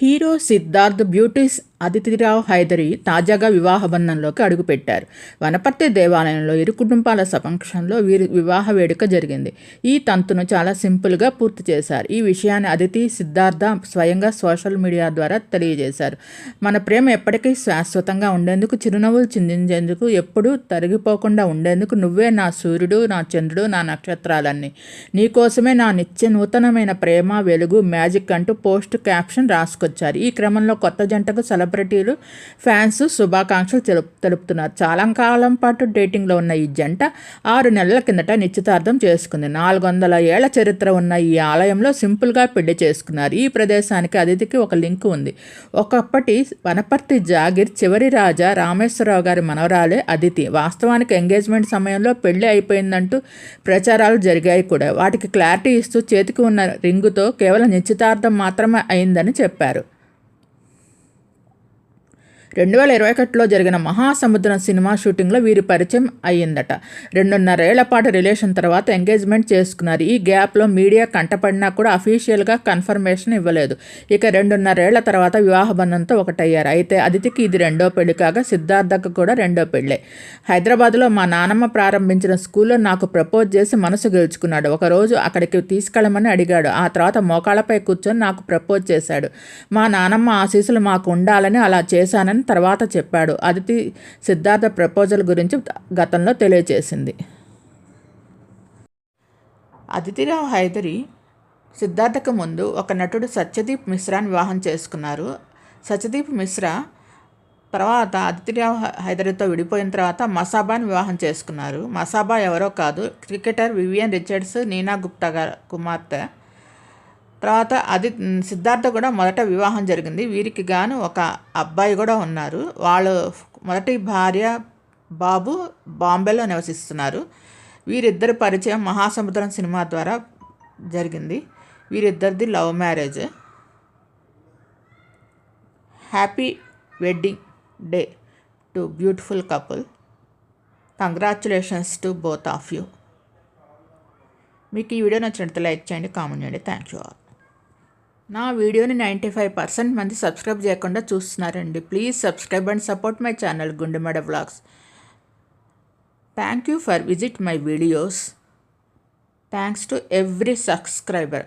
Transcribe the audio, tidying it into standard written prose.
Hero Siddharth beauties Aditi Rao Hydari తాజాగా వివాహ బంధంలోకి అడుగుపెట్టారు. వనపర్తి దేవాలయంలో ఇరు కుటుంబాల సమక్షంలో వీరి వివాహ వేడుక జరిగింది. ఈ తంతును చాలా సింపుల్గా పూర్తి చేశారు. ఈ విషయాన్ని అదితి, సిద్ధార్థ స్వయంగా సోషల్ మీడియా ద్వారా తెలియజేశారు. మన ప్రేమ ఎప్పటికీ శాశ్వతంగా ఉండేందుకు, చిరునవ్వులు చిందించేందుకు, ఎప్పుడూ తరిగిపోకుండా ఉండేందుకు నువ్వే నా సూర్యుడు, నా చంద్రుడు, నా నక్షత్రాలన్నీ. నీకోసమే నా నిత్య నూతనమైన ప్రేమ, వెలుగు, మ్యాజిక్ అంటూ పోస్ట్ క్యాప్షన్ రాసుకొచ్చారు. ఈ క్రమంలో కొత్త జంటకు సెలబ్రిటీలు, ఫ్యాన్స్ శుభాకాంక్షలు తెలుపుతున్నారు. చాలా కాలం పాటు డేటింగ్లో ఉన్న ఈ జంట 6 నెలల కిందట నిశ్చితార్థం చేసుకుంది. 400 ఏళ్ల చరిత్ర ఉన్న ఈ ఆలయంలో సింపుల్గా పెళ్లి చేసుకున్నారు. ఈ ప్రదేశానికి అతిథికి ఒక లింక్ ఉంది. ఒకప్పటి వనపర్తి జాగీర్ చివరి రాజా రామేశ్వరరావు గారి మనవరాలే అదితి. వాస్తవానికి ఎంగేజ్మెంట్ సమయంలో పెళ్లి అయిపోయిందంటూ ప్రచారాలు జరిగాయి కూడా. వాటికి క్లారిటీ ఇస్తూ చేతికి ఉన్న రింగుతో కేవలం నిశ్చితార్థం మాత్రమే అయిందని చెప్పారు. 2021లో జరిగిన మహాసముద్రం సినిమా షూటింగ్లో వీరి పరిచయం అయ్యిందట. 2.5 ఏళ్ల పాటు రిలేషన్ తర్వాత ఎంగేజ్మెంట్ చేసుకున్నారు. ఈ గ్యాప్లో మీడియా కంటపడినా కూడా అఫీషియల్గా కన్ఫర్మేషన్ ఇవ్వలేదు. ఇక 2.5 ఏళ్ల తర్వాత వివాహ బంధంతో ఒకటయ్యారు. అయితే అదితికి ఇది రెండో పెళ్లి కాగా సిద్ధార్థకు కూడా రెండో పెళ్లే. హైదరాబాద్లో మా నానమ్మ ప్రారంభించిన స్కూల్లో నాకు ప్రపోజ్ చేసి మనసు గెలుచుకున్నాడు. ఒకరోజు అక్కడికి తీసుకెళ్లమని అడిగాడు. ఆ తర్వాత మోకాళ్ళపై కూర్చొని నాకు ప్రపోజ్ చేశాడు. మా నానమ్మ ఆశీస్సులు మాకు ఉండాలని అలా చేశానని తర్వాత చెప్పాడు. అదితి సిద్ధార్థ ప్రపోజల్ గురించి గతంలో తెలియజేసింది. అదితిరావు హైదరి సిద్ధార్థకు ముందు ఒక నటుడు సత్యదీప్ మిశ్రాని వివాహం చేసుకున్నారు. సత్యదీప్ మిశ్రా తర్వాత అదితిరావు హైదరితో విడిపోయిన తర్వాత మసాబాని వివాహం చేసుకున్నారు. మసాబా ఎవరో కాదు, cricketer Vivian Richards, Neena Gupta కుమార్తె. తర్వాత సిద్ధార్థ కూడా మొదట వివాహం జరిగింది. వీరికి గాను ఒక అబ్బాయి కూడా ఉన్నారు. వాళ్ళు మొదటి భార్య బాబు బాంబేలో నివసిస్తున్నారు. వీరిద్దరి పరిచయం మహాసముద్రం సినిమా ద్వారా జరిగింది. వీరిద్దరిది love marriage. Happy wedding day to beautiful couple. Congratulations to both of you. మీకు ఈ వీడియో నచ్చినట్లయితే లైక్ చేయండి, కామెంట్ చేయండి. Thank you all. నా వీడియోని 95% మంది సబ్స్క్రైబ్ చేయకుండా చూస్తున్నారండి. Please subscribe and support my channel Gundemada vlogs. Thank you for visit my videos. Thanks to every subscriber.